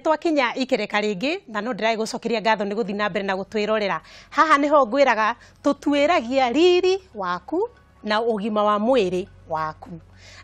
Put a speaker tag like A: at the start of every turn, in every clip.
A: twakinya ikereka ringi na no ndirai gucokeria ngatho ni guthi na mbere na gutwirorera haha niho ngwiraga tutwiragia riri waku na ugima wa mwiri waku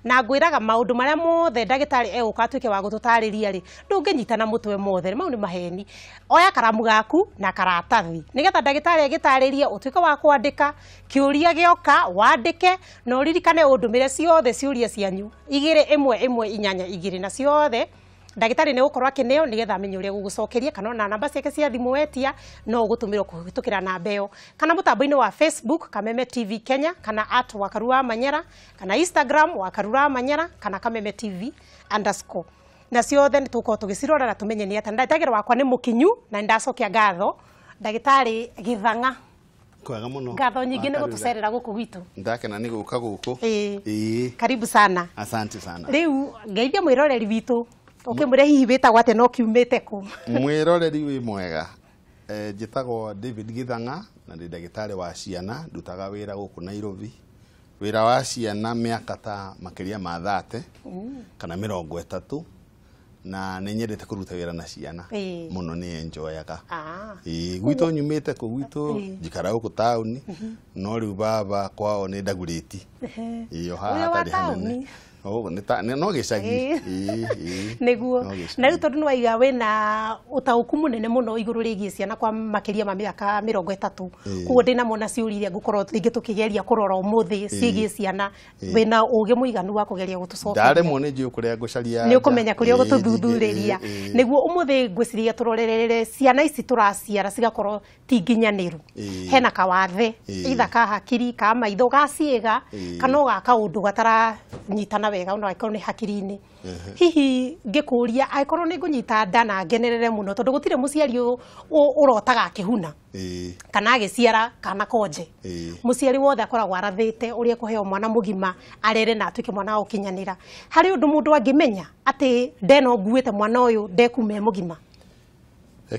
A: na ngwiraga maundu maria mothe ndagitari eguka atuike wa gututariria ri ndunginyitana mutwe mothe mau ni maheni oya karamu gaku na karatathi nigetha ndagitari agitariria utuike wa kwandika kiuria gioka wandike no ririkane undumire ciothe ciuria cianyu 2-1-1-8 na ciothe ndagitari ne gukorwa kineo nigetha amenye uria gugucokeria kana na namba ciake cia thimu wetia no gutumirwo kuhitukira namba iyo kana mutambo-ini wa Facebook Kameme TV Kenya kana @wakarua manyera kana Instagram wakarua manyera kana Kameme TV _ na ciothe nituko tugicirora na tumenye ni ata ndagitari wakwa ni mukinyu na ndacokia ngatho ndagitari Githanga
B: kwega muno
A: ngatho nyingi ni gutucerera guku gwitu
B: ndakena ni guka guku
A: karibu sana
B: asante sana
A: riu ngeithia mwiroreri witu ukimure hihi bitagwo ate no kiumite ku
B: mwiroreri wi mwega njitagwo David Githanga na ndi ndagitari wa ciana ndutaga wira guku Nairobi wira wa ciana miaka ta makiria ma 30 kana 30 na ninyendete kuruta wira na ciana muno ni enjoyaga gwitu nyumite ku gwitu njikara guku town no riu baba kwao ni ndaguriti iyo haha tari hanene no gicagi
A: neguo na riu tondu nwaiga wina utauku munene muno iguru rigie ciana kwa makiria ma miaka 30 kuo ndina mona ciuriria ngukorwo ringi tukigeria kurora umuthi cigie ciana wina uge muiganu wa kugeria gutucokeria
B: ndare mone nji ukuria ngucaria
A: ni ukumenya kuria gututhuthureria neguo umuthi ngwiciria turorerere ciana ici turaciara cigakorwo tinginyaniru hena kawathe itha ka hakiri ka maitho ga ciega kana ga kaundu gatara nyitana wega no aikorwo ni hakiri-ini hihi ngikuria aikorwo ni ngunyita nda na ngenerere muno tondu gutire muciari urotaga kihuna kana agiciara kana konje muciari wothe akoragwo arathite uria kuheo mwana mugima arere na atuike mwana ukinyanira hari undu mundu angimenya ati ndeno nguite mwana uyu ndekume mugima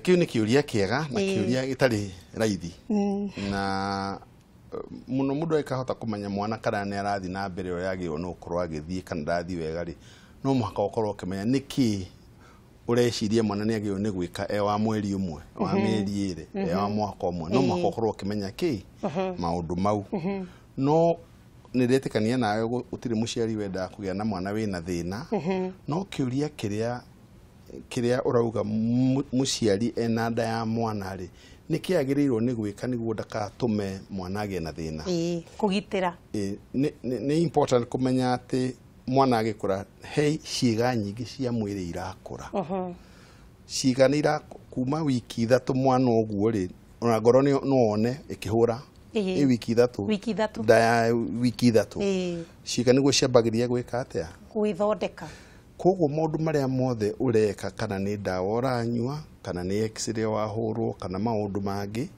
B: kiu ni kiuria kiega na kiuria gitari raithi na muno mundu aikahota kumenya mwana kana ni arathi na mbere yo yagirwo no kurwa agithie kana ndathi wega ri no muhaka ukorwo ukimenya niki ureciria mwana ni agirwo ni gwika wa mweri umwe wa mieri iri wa mwaka umwe no muhaka ukorwo ukimenya ki maundu mau no niretikania nawe utire muciari wenda kugia na mwana wina thina no kiuria kiria urauga muciari ena nda ya mwana ri niki agirirwo ni gwika niguo ndakatume mwana age na thina
A: kugitira
B: ni important kumenya ati mwana agikura he ciiga nyingi cia mwiri irakura ciiga ni kuma wiki 3 mwana uguo ri ona ngoro no one ikihura wiki 3 da wiki 3 ciiga niguo ciambagiria gwika atia
A: gwithondeka
B: koguo maundu maria mothe ureka kana ni dawa uranyua kana ni x-ray wahurwo kana maundu mangi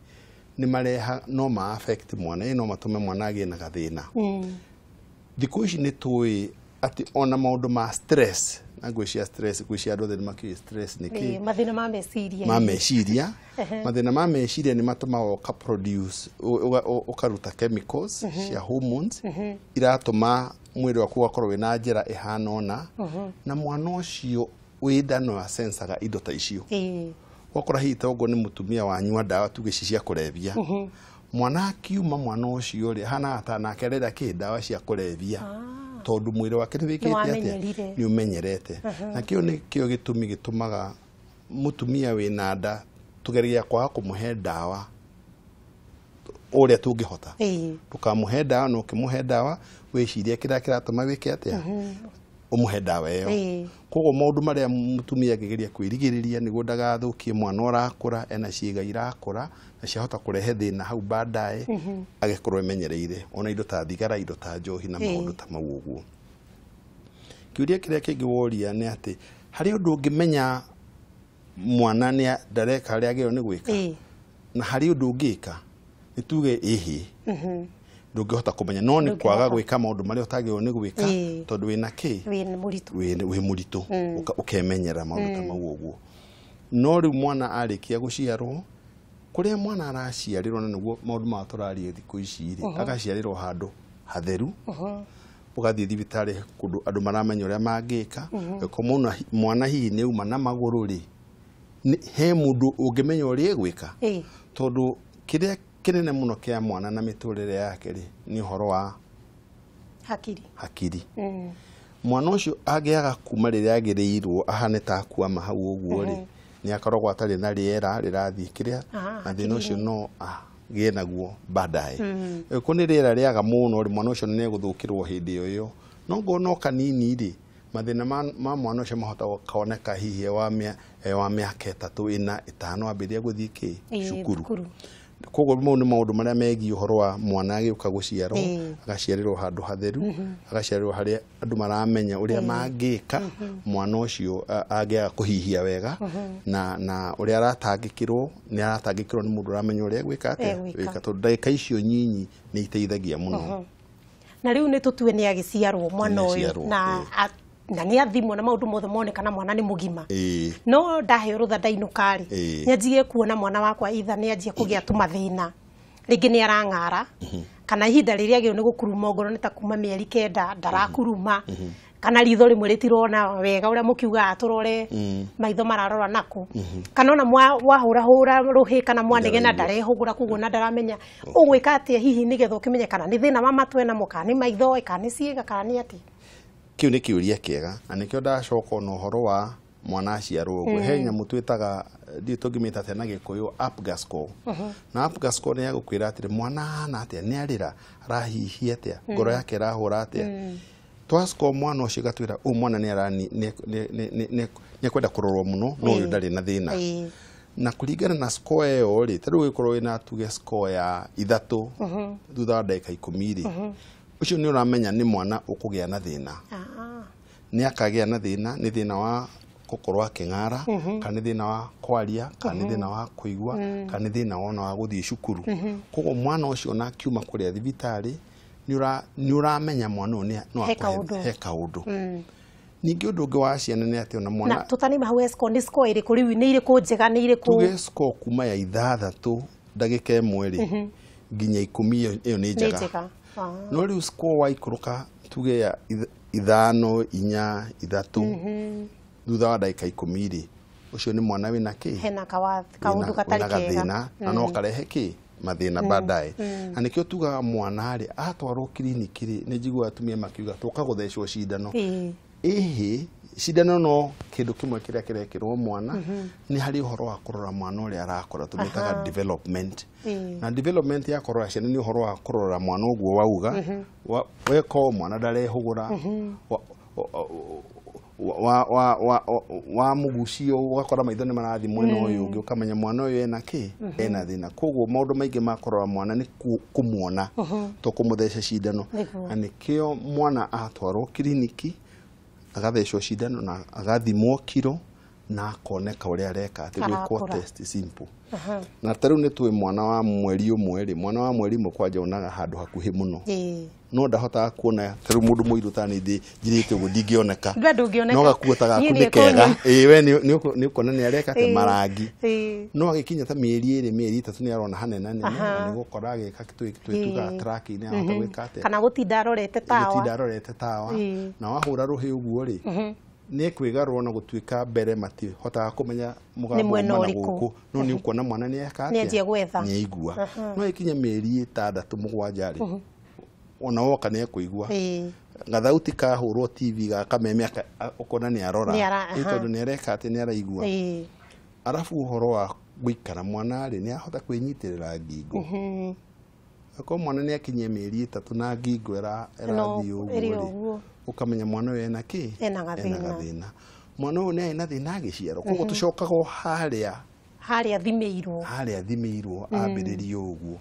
B: ni mareha no ma affect mwana no matume mwana age na gathina thiku ici ni tui ati ona maundu ma stress na gwiciria stress gwiciria andu othe maki stress niki
A: mathina ma
B: meciria mathina ma meciria ni matumaga uka produce ukaruta chemicals cia hormones iratuma mwiri waku ugakorwo wina njira ihana ona na mwana ucio wida no asensaga indo ta icio wakora hita ugo ni mutumia wanyua dawa tugici cia kurebia mwana akiuma mwana ucio ri hana atana kerera ki dawa cia kurebia tondu mwiri wake ni wikite atia ni umenyerete na kio ni kio gitumi gitumaga mutumia wina nda tugeria kwa kumuhe dawa uria tungihota tukamuhe dawa no kimuhe dawa wiciria kiratuma wike atia umuhe dawa iyo koguo maundu maria mutumia agigeria kwirigiriria niguo ndagathukie mwana urakura ena ciiga irakura na ciahota kurehe thina hau baadaye agikorwo emenyereire ona indo ta thigara indo ta njohi na maundu ta mau uguo kiuria kiria kingi woria ni ati hari undu ungimenya mwana ni ndareka aria agirwo ni gwika na hari undu ungika nituge ihi ndungihota kumenya no ni kwaga gwika maundu maria utagirwo ni gwika tondu wina ki wi muritu ukemenyera maundu ta mau uguo no riu mwana arikia guciarwo kuria mwana araciarirwo na niguo maundu ma turarie thiku ici ri agaciarirwo handu hatheru ugathie thibitari kundu andu maramenya uria mangika ko mwana hihi ni uma na maguru ri he mundu ungemenya uri egwika tondu kiria kinene muno kia mwana na miturire yake ri ni horo wa hakiri mwana ucio agiaga kuma riria agirirwo ahane ta akua mahau uguo ri ni akoragwo atari na riera rirathii kiria na thina ucio no gie naguo baadaye ko ni riera riaga muno ri mwana ucio ni guthukirwo hindi iyo no ngono kanini ri mathina ma mwana ucio mahota kuoneka hihi wa miaka 3 4 5 ambiria guthii cukuru koguo mau ni maundu maria megie uhoro wa mwana agiuka guciarwo agaciarirwo handu hatheru agaciarirwo haria andu maramenya uria mangika mwana ucio agiaga kuhihia wega na uria aratangikirwo ni mundu uramenya uria gwika atia tondu ndagika icio nyinyi ni iteithagia muno
A: na riu ni tutue ni agiciarwo mwana uyu na ni athimwo na maundu mothe monekana mwana ni mugima no ndahe rutha ndainukari nyanjie kuona mwana wakwa itha ni anjie kugia tumathina ringi ni arang'ara kana ihinda riria agio ni gukuruma ngoro ni ta kuma mieri 9 ndarakuruma kana ritho rimwe ritirona wega uria mukiuga aturore maitho mararora naku kana ona wahura ruhi kana mwanege na ndarehugura kuguo na ndaramenya ugwika atia hihi nigetha ukimenya kana ni thina wa matwe na mukani maitho kana ciega kana ni ati
B: kiu ni kiuria kiega na nikio ndacoka no horo wa mwana aciarwo uguo he nyamu twitaga ndi tungimita tena gikuyu upgasco na upgasco ni yagukwira atire mwana na atia ni arira rahihia atia ngoro yake rahura atia twasco mwana ucio gatwira mwana ni arani ni kwenda kurorwo muno no uyu ndari na thina na kuringana na score yo ri tari wikorwo ina tuge score ya 3 thutha wa ndagika 10 ri ucio ni uramenya ni mwana ukugia na thina ni akagia na thina ni thina wa gukorwo aking'ara kana ni thina wa kwaria kana ni thina wa kuigua kana ni thina wa guthii cukuru koguo mwana ucio na kiuma kuria thibitari ni uramenya mwana ni no heka undu ningi undu ungi wa ciana ni ati ona mwana
A: na tutani mahu score ni score iri kuri ni iri ku njega ni iri ku
B: tuge score kuma ya 6 ndagika 1 nginya 10 iyo ni njega no riu score wa ikuruka tuge ya 5 4 3 thutha wa ndagika 10 ri ucio ni mwana wina ki
A: hena kaundu katari kega
B: na no karehe ki mathina baadaye na nikio tuga mwana ri atwarwo kliniki ri ni njigua atumia makiuga tuka guthecwo cindano cindano no kindu kimwe kiria kirekirwo mwana ni hari uhoro wa kurora mwana uria arakora tumitaga development na development ya kurora ciana ni uhoro wa kurora mwana uguo wauga weko mwana darehugura wa mugucio ugakora maitho ni marathi mwena uyu ungi ukamenya mwana uyu ena ki ena thina koguo maundu maingi makorora mwana ni kumuona to kumuthesha cindano anikio mwana atwarwo kliniki agathecwo cindano na agathimwo kiro na akoneka uria areka ati gwikwo test simple na tariu ni tuwe mwana wa mweri umwe ri mwana wa mweri umwe kwanja unaga handu hakuhi muno no ndahota kuona tariu mundu muiru tani ndi njirite ugu ndingioneka no gakuotaga kunikega we ni ukona ni areka te marangi no agikinya ta mieri 2 mieri 3 ni arona hanena ni gukora agika twituga track ni ahota gwika ate
A: kana gutinda arorete tawa
B: na wahura ruhi uguo ri ni kwigarwo na gutuika mbere mati hotaga kumenya mugambo na guku no ni ukona mwana ni eka
A: ni anjie gwetha
B: ni igua no ikinya mieri 6 7 ri ona woka ni kuigua gathauti ka hurwo TV ga Kameme ukona ni arora tondu ni areka ati ni araigua arafu uhoro wa gwikara mwana ri ni ahota kwinyitirira ngingo ako mwana ni akinyia mieri 3 na ngingo erathi uguo ukamenya mwana we ena ki
A: ena gathina
B: mwana we ena thina agiciaro koguo tucokago haria thimeirwo ambiririo uguo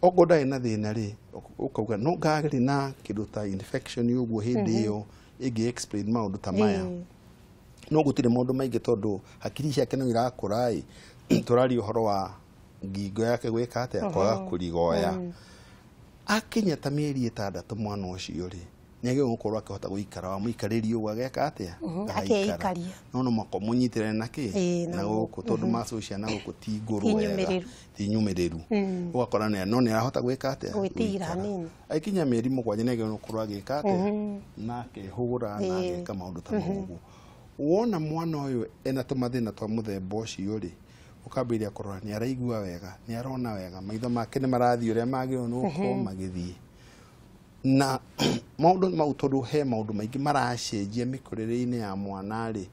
B: ogo ndai na thina ri ukauga no ngagiri na kindu ta infection uguo hindi iyo igi explain maundu ta maya no gutire maundu maingi tondu hakiri ciake no irakura turari uhoro wa ngingo yake gwika ate akwaga kurigoya akinya ta mieri 6 mwana ucio ri nyage gukorwo akihota guikara wa muikaririo gwageka atia
A: akikaria
B: no mako munyitire na ki na guku tondu masocia na guku ti nguru wega ti nyumiriru ugakora no ni arahota gwika atia
A: gwitira nini
B: aikinya mieri 7 nyage gukorwo agika atia na ke hugura na ageka maundu ta magugu wona mwana uyu ena tumathina twa muthemba ucio ri ukambiria kurora ni araigua wega ni arona wega maitho make ni marathii uria magio nuko magithii na maundu mau tondu he maundu maingi maracenjia mikurire-ini ya mwana ri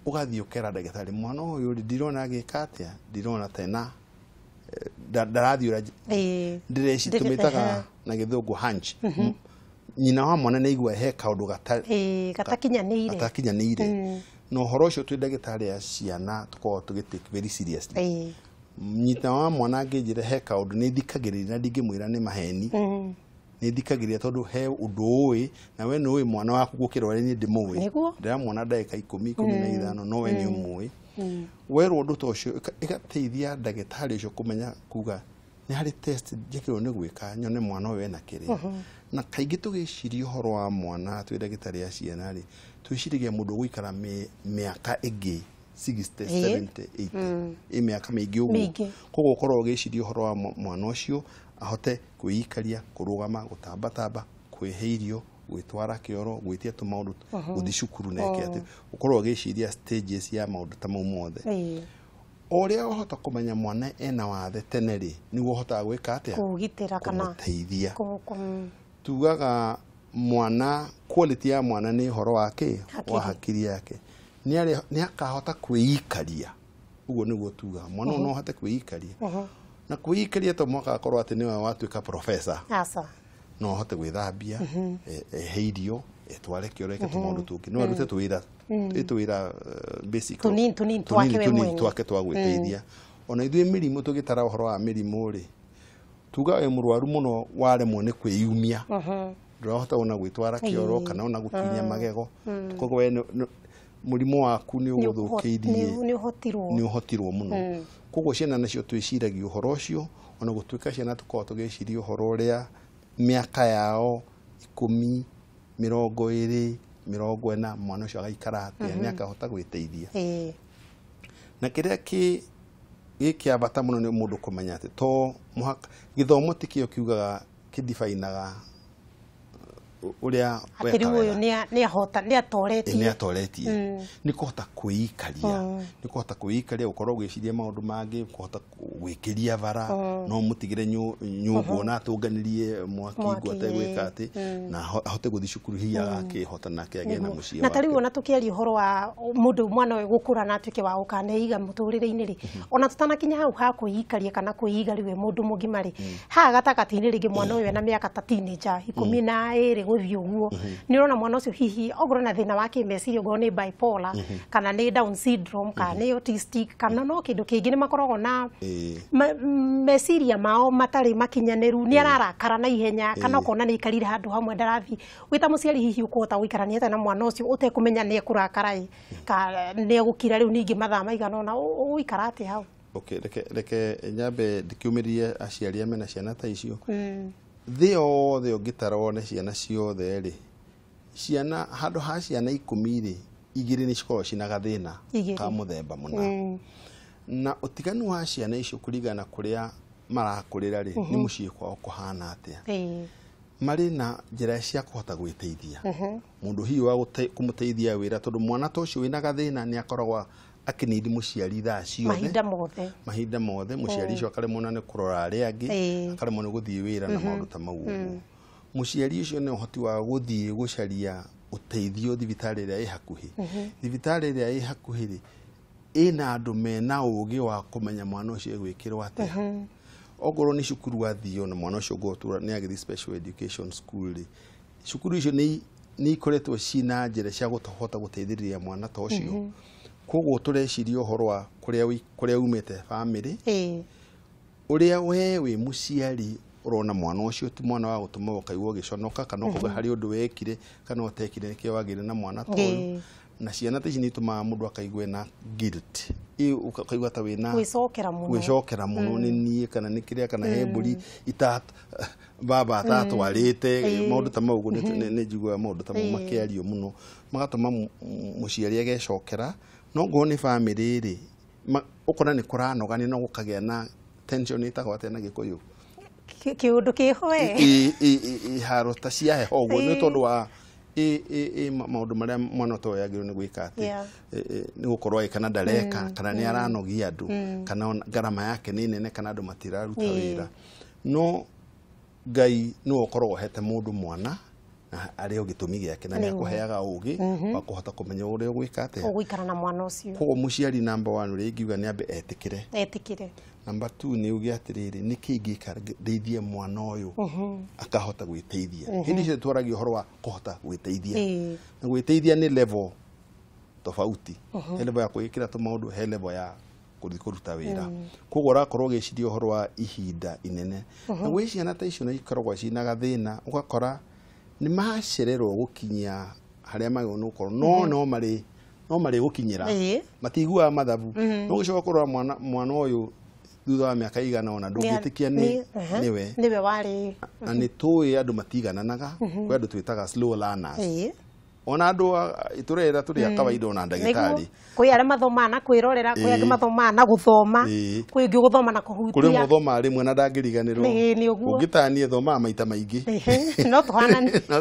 B: ugathii ukera ndagitari mwana uyu ri ndirona agika atia ndirona tena ndarathii uria ndireci tumitaga na githungu hunch nyina wa mwana ni igua he kaundu gatakinyanire no horo ucio twi ndagitari ya ciana tukorwo tugitake very seriously nyina wa mwana angijire he kaundu ni thikagiriria na ndingimwira ni maheni ni thikagiriria tondu he undu ui na we ni mwana waku gukira uri ni ndimui ndiramwona ndagika 10-15 no we ni umui werwo undu tocio igateithia ndagitari ucio kumenya kuga ni hari test njikirwo ni gwika nyone mwana uyu ena kiri na kaingi tugiciria uhoro wa mwana twi ndagitari ya ciana ri twiciragia mundu guikara miaka ingi 60 70 80 miaka mingi uguo koguo korwo giciria uhoro wa mwana ucio ahote kuikaria kurugama gutambatamba kwihe irio gwitwara kioro gwitia tumaundu guthi cukuru neke ati ukorwo giciria stages ya maundu ta mau mothe oria uhota kumenya mwana ena wathe tene ri niguo uhota gwika atia
A: kugitira kana
B: kuteithia tugaga mwana quality ya mwana ni horo wake wa hakiri yake ni akahota kwiikaria uguo niguo tuga mwana no hote kwiikaria na kwiikaria to mwaka akorwo ati niwe watuika professor no hote gwithambia heirio etware kioro eke tumaundu tungi no arute twira basic
A: tunin
B: twake twa gwiteithia ona ithuĩ mĩrimũ tũgĩtara ũhoro wa mĩrimũ rĩ tuga we mũrwaru mũno waremwo nĩ kwĩyumia ndũrahota ona gwĩtwara kĩoro kana ona gũkinya magego koguo we mũrimũ waku nĩ ũgũthũkĩirie nĩ ũhotirwo mũno koguo ciana nacio twĩciragia ũhoro ũcio ona gũtuĩka ciana tũkorwo tũgĩciria ũhoro ũrĩa mĩaka yao 10 20 40 mwana ũcio agaikara atia nĩ akahota gwĩteithia na kĩrĩa gĩkĩabata mũno nĩ mũndũ kũmenya atĩ to mũhaka gĩthomo tikĩo kiugaga kĩdifainaga uria
A: weka uyu ni atoretie
B: ni kuhota kwĩikaria ukorwo gwĩciria maundu mangi kuhota gwĩkĩria bara no mutigire nyũmba na atunganirie mwaki gwate gwĩka ati na ahote guthi cukuru hiya akihota nake agena muciĩ
A: na tariu ona tukiaria uhoro wa mundu mwana we gukura na atuike wa ukaneiga muturire-ini ri ona tutanakinya hau ha kwĩikaria kana kwĩiga riwe mundu mugimari ha gatagati-ini ringi mwana we na miaka ta teenager 12 guthii uguo ni rona mwana ucio hihi ogoro na thina wake meciria go ni bipolar kana ni down syndrome kana ni autistic kana no kindu kingi ni makoragwo na meciria mao matari makinyaniru ni ararakara na ihenya kana kona ni ikarire handu hamwe ndarathi wita muciari hihi ukuhota guikarania na mwana ucio utekumenya ni ekurakara ka ni egukira riu ningi mathaa maigana ona uikara ati hau
B: reke nyambe ndikiumirie aciari amena ciana ta icio thio ngitara wone ciana ciothe ri ciana handu ha ciana 10 ri igiri ni cikorwo cina gathina ka muthemba muna na utiganu wa ciana icio kurigana kuria marakurira ri ni muciĩ kwao kuhana atia mari na njira cia kuhota gwĩteithia mundu hihi wa kumuteithia wira tondu mwana ta ucio wina gathina ni akoragwa akinidi muciari thaa ciothe mahinda mothe muciari ucio akaremwo na kurora aria angi akaremwo ni guthii wira na maundu ta mau muciari ucio ni uhoti wa guthii gucaria uteithio thibitari ria ihakuhi thibitari ria ihakuhi ri ina andu mena ugi wa kumenya mwana ucio gwikirwa atia ogoro ni cukuru athio na mwana ucio gotura ni agithi special education school ri cukuru icio ni ikoretwo cina njira cia gutohota guteithĩrĩria mwana ta ucio koguo tureciria uhoro wa kuria umite family uria we wi muciari urona mwana ucio ti mwana wa gutuma ukaigwo giconoka kana kuga hari undu wekire kana utekire nikio wagire na mwana ta uyu na ciana tici nituma mundu akaigwe na guilt ukaigwa ta wina gwicokera muno ni nie kana nikiria kana heburi baba atatwarite maundu ta mau ni njigwa maundu ta mau makiario muno magatuma muciari agecokera no ngo ni family ri ukona ni kuranogani no gukagea na tension itagwate na gikuyu
A: kiundu kihoe
B: haro ta cia heho guo ni tondu wa maundu maria mwana to yagiro ni gwika ati ni gukorwo kana ndareka kana ni aranogia andu kana garama yake ni nene kana andu matiraruta wira no Ngai no ukorwo hete mundu mwana ari o gitumi giake na ni akuheaga ugi wa kuhota kumenya uria gwika ati
A: ugwikara na mwana ucio
B: ko muciari number 1 uri ngiuga ni ambe etikire number 2 ni ugi atiriri niki ingikara ndeithie mwana uyu akahota gwiteithia hindi cio twaragio horo wa kuhota gwiteithia na gwiteithia ni level tofauti level ya kuikira tu maundu he level ya kuruta wira koguo rakorwo gicirio horo wa ihinda inene na gwe ciana ta icio na ikoragwo cina gathina ugakora ni macererwo gukinya haria magwo nukorwo no mari gukinyira matigua mathabu no gicoka kurora mwana uyu thutha wa miaka igana ona ndungitikia niwe
A: wari
B: na ni tuwi andu matigananaga kwi andu twitaga slow learners ona andu iturera turi akawaida ona ndagitari
A: kwi aria mathoma na kwirorera kwi andu mathoma na guthoma kwi ngi guthoma na kuhutia
B: kuri muthoma rimwe na ndangiriganirwo ungitanie thoma maita maingi
A: no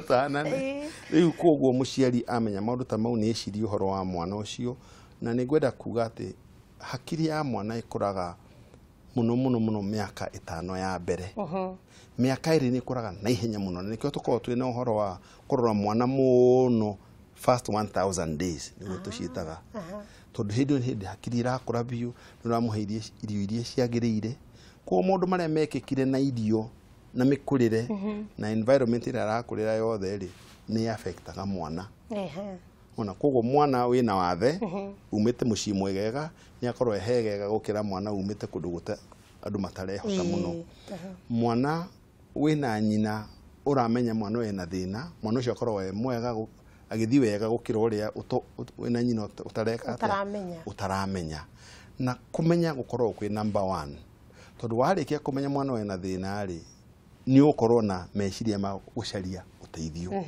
A: tuhanane
B: riu koguo muciari amenya maundu ta mau ni ecirie uhoro wa mwana ucio na ni gwenda kuga ati hakiri ya mwana ikuraga muno miaka 5 ya mbere miaka iri ni kuraga na ihenya muno nikyo tukorwo twina uhoro wa kurora mwana muno first 1000 days ni tucitaga tondu hindi hakiri irakura biu nuramuheirie irio iria ciagirire ko mundu maria mekikire na irio na mikurire na environment ira arakurira yothe ri ni affectaga mwana ona koguo mwana wina wathe umite mucii mwegega ni akorwo ehegega gukira mwana umite kundu guta andu matarehota muno mwana wina nyina uramenya mwana wena thina mwana ucio akorwo we mwega agithi wega gukira uria wina nyina utaramenya na kumenya gukorwo kwi number 1 tondu warikia kumenya mwana wena thina ri ni ukorwo na meciria ma gucaria uteithio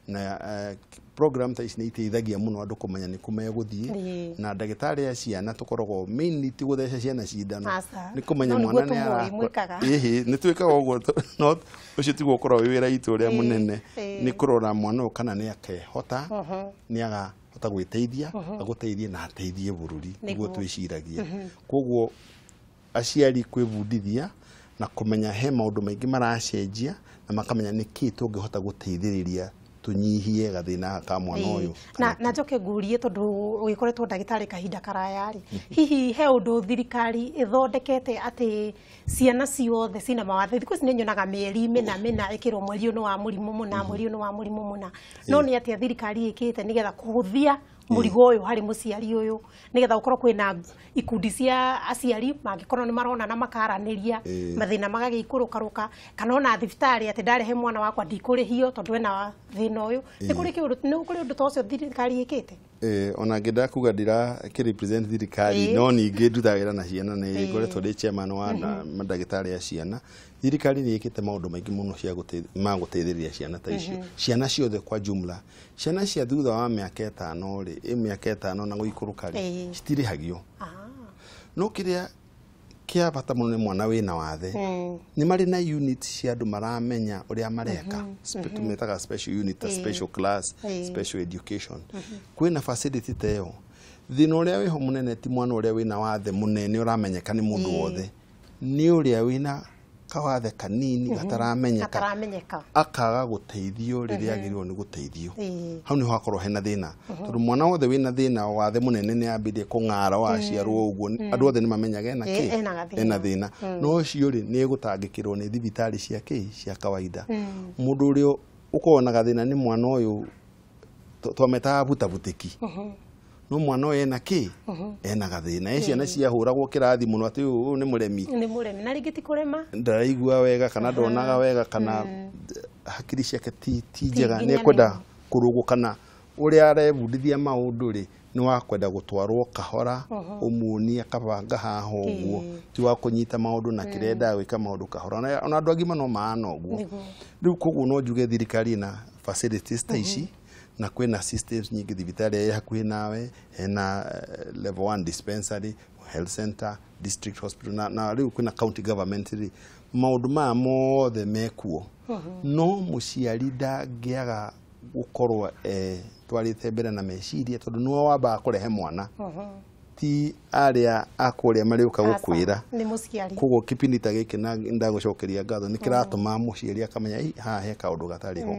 B: na program ta ici ni iteithagia muno andu kumenya ni kumenya guthie na ndagitari ya ciana tukoragwo mainly ti gutheca ciana cindano ni kumenya mwana ni ara ni twikaga uguo no ucio ti gukorwo wira itu ria munene ni kurora mwana kana ni akehota ni agahota gwiteithia aguteithie na ateithie bururi niguo twiciragia koguo aciari kwibundithia na kumenya he maundu maingi maracenjia na makamenya niki tungihota guteithiriria tunyihie gathina ka mwana uyu
A: na njoke ngurie tondu wikoretwo ndagitari kahinda karaya ri hihi he undu thirikari ithondekete ati ciana ciothe cina mawathe thiku ici ninyonaga mieri mina ikirwo mweri uno wa murimu muna no ni ati thirikari ikite nigetha kuhuthia murigo uyu hari muciari uyu nigetha ukorwo kwina ikundi cia aciari mangikorwo ni marona na makaraniria mathina magagikurukaruka kana ona thibitari ati ndarehe mwana wakwa ndikurihio tondu wena thina uyu ni kuri undu tocio thirikari ikite
B: ona ngenda kuga ndira ki represent thirikari no ningi ndutagira na ciana ni ngoretwo ndi chairman wa mandagitari ya ciana thirikari ni ikite maundu maingi muno cia guteithiriria ciana ta icio ciana ciothe kwa jumla ciana cia thutha wa miaka 5 ri miaka 5 na guikuruka ri citirihagio no kiria kia bata muno ni mwana wina wathe ni mari na unit cia andu maramenya uria mareka tumetaga special unit special class special education kwina facility teo thina uria wiho munene ti mwana uria wina wathe munene uramenyeka ni mundu wothe ni uria wina kawathe kanini gataramenyeka akaga guteithio riria agirwo ni guteithio hau ni hakorwo hena thina tondu mwana wothe wina thina wathe munene ni ambire kung'ara waciarwo uguo andu othe ni mamenyaga ena thina no ucio ri ni gutangikirwo ni thibitari cia kawaida mundu urio ukonaga thina ni mwana uyu twameta butabutiki no mwana uyu ena ena gathina ciana ciahuragwo kirathi muno ati uyu ni muremi
A: na ringiti kurema
B: ndaraigua wega kana ndonaga wega kana hakiri ciake ti njega ni kwenda kurugu kana uria arebundithia maundu ri ni wa kwenda gutwarwo kahora umuonia kabanga haho uguo ti wa kunyita maundu na kirenda gwika maundu kahora ona andu agima no maana uguo riu koguo no njuge thirikari na facilities ta ici na kwina systems nyingi thibitari ya hakuhi nawe hena level 1 dispensary health center district hospital na riu kwina county government ri maundu ma mothe mekuo no muciari ndangiaga gukorwo twarite mbere na meciria tondu no wamba kurehe mwana ti aria akuria mari uka gukwira
A: ni muciari
B: koguo kipindi ta giki na ndagucokeria ngatho ni kiratuma muciari akamenya ha he kaundu gatari ho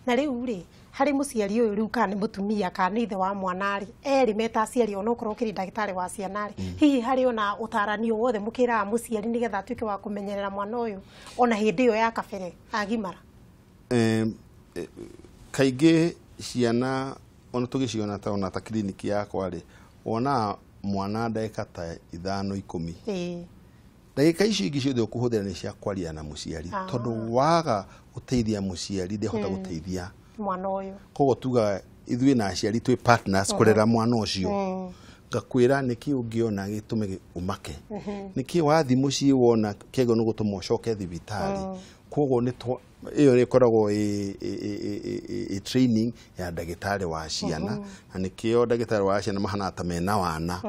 A: na riu ri hari muciari uyu riu kana mutumia kana ithe wa mwana ri eri meta aciari ona ukorwo kiri ndagitari wa ciana ri hihi hari ona utaranio wothe mukira muciari nigetha atuike wa kumenyerera mwana uyu ona hindi iyo ya kabere agimara
B: kaige ciana ona tugiciona ta ona ta kliniki yakwa ri ona mwana ndagika ta 5-10 ndagika ici ingi ciothe ukuhuthira ni cia kwaria na muciari tondu waga uteithia muciari ndehota guteithia
A: mwana uyu
B: koguo tuga ithui na aciari twi partners kurera mwana ucio ngakwira niki ungiona gitume umake niki wathi mucii wona kego no gutuma ucoke thibitari koguo ni iyo ni koragwo training ya ndagitari wa ciana na nikio ndagitari wa ciana mahana ta mena wana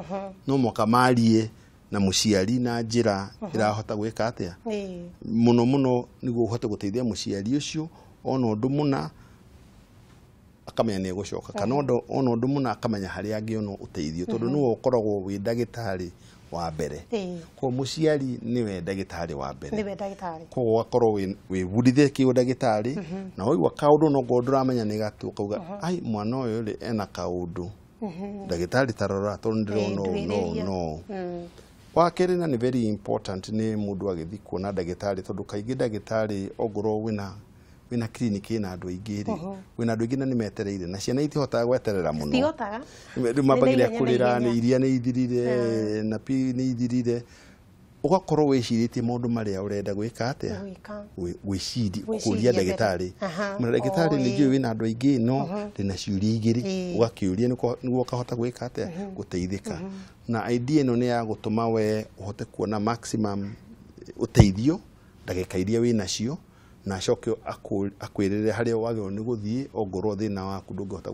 B: no moka marie na muciari na njira irahota gwika atia muno niguo uhote guteithia muciari ucio ona undu muna akamenya ni gucoka kana ona undu muna akamenya hari angiona uteithio tondu no ukoragwo wi ndagitari wa mbere ko muciari niwe ndagitari wa mbere
A: niwe ndagitari
B: ko akorwo wi budithe ki ndagitari na oigwa kaundu no gonduramenya ni gatu kauga ai mwana uyu ri ena kaundu ndagitari tarora tondu no wakere na ni very important ni mundu agithi kuona ndagitari tondu kaigi ndagitari ogoro wina kliniki na andu aingiri wina andu aingiri ni metereire na ciana itihotaga gweterera muno
A: itihotaga
B: mabagira kurira ni iria ni ithirire na pi ni ithirire ugakorwo wiciritie maundu maria urenda gwika atia wiciri kuria ndagitari mwana ndagitari ni njui wina andu aingi no rina ciuria igiri ugakiuria niguo kahota gwika atia guteithika na idea ino ni ya gutuma we uhote kuona maximum uteithio ndagika iria wina cio na acoke akwirire haria wagirwo ni guthii ongorwo thina waku ndungihota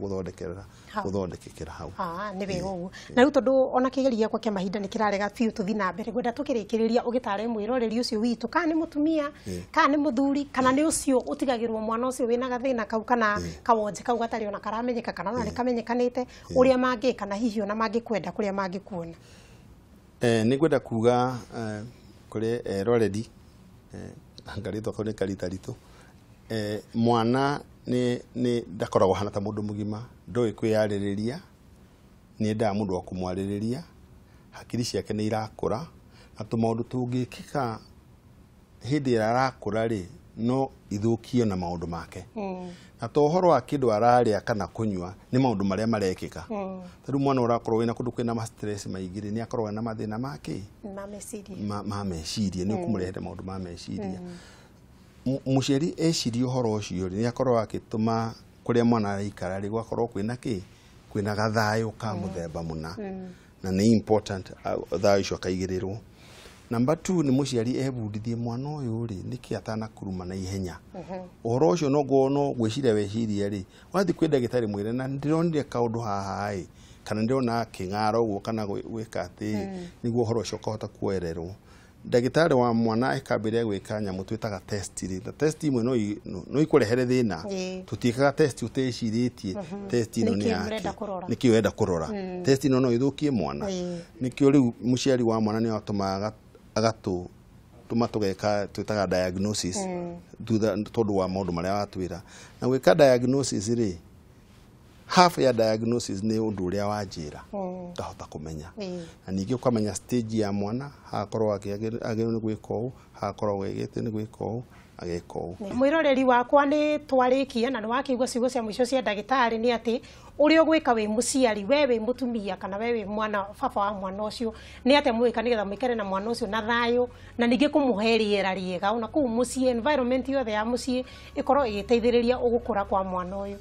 B: guthondekekera hau
A: ni wega uguo na riu tondu ona kigeria kwa kia mahinda ni kirarega fiu tuthi na mbere gwenda tukirikiriria ugitare mwiroreri ucio witu kana ni mutumia kana ni muthuri kana ni ucio utigagirwo mwana ucio wina gathina kau kana kawonje kau gatari ona karamenyeka kana ona nikamenyekanite uria mangi kana hihi ona mangi kwenda kuria mangi kuona
B: ni gwenda kuga kuri roredi angarito kone karita rito mwana ni ndakoragwo hana ta mundu mugima ndoi kwiyaririria ni nda mundu wa kumwaririria hakiri ciake ni irakura atu maundu tungikika hindi irakura ri no ithukio na maundu make na to horo wa kindu araria kana kunywa ni maundu maria marekika tondu mwana urakorwo wina kundu kwina ma stress maigiri ni akorwo na mathina make ma meciria ni ukumurehera maundu ma meciria muciari eciria horo ucio ni akorwo akituma kuria mwana araikara ri gwakorwo kwina gathayo ka muthemba muna na ni important thayo icio akaigirirwo Number 2 ni muciari ebudithie mwana uyu ri niki atana kuruma na ihenya. Uhoro ucio no gono gwiciria weciria ri wathi kwi ndagitari mwire na ndironire kaundu haha ai kana ndirona kingaro uguo kana gwika ati niguo uhoro ucio kahota kuererwo. Ndagitari wa mwana ekambire gwika nyamu twitaga test ri na test imwe no ikurehere thina tutikaga test uteciritie test ino ni yake niki wenda kurora test ino no ithukie mwana niki uri muciari wa mwana ni atumaga agatu tumatugeka twitaga diagnosis tondu wa maundu maria watwira na gwika diagnosis ri half ya diagnosis ni undu uria wanjira ngahota kumenya na ningi ukamenya stage ya mwana hakorwo agirwo ni gwika uu hakorwo gwigite ni gwika uu ageka uu
A: mwiroreri wakwa ni twarikia na ni wakigwa ciugo cia mwisho cia ndagitari ni ati uri ogwika wi muciari wewe mutumia kana wewe mwana baba wa mwana ucio ni ate mwika nigetha mwikare na mwana ucio na thayo na ningi kumuheriera riega ona ku mucie environment yothe ya mucie ikorwo igiteithiriria ugukura kwa mwana uyu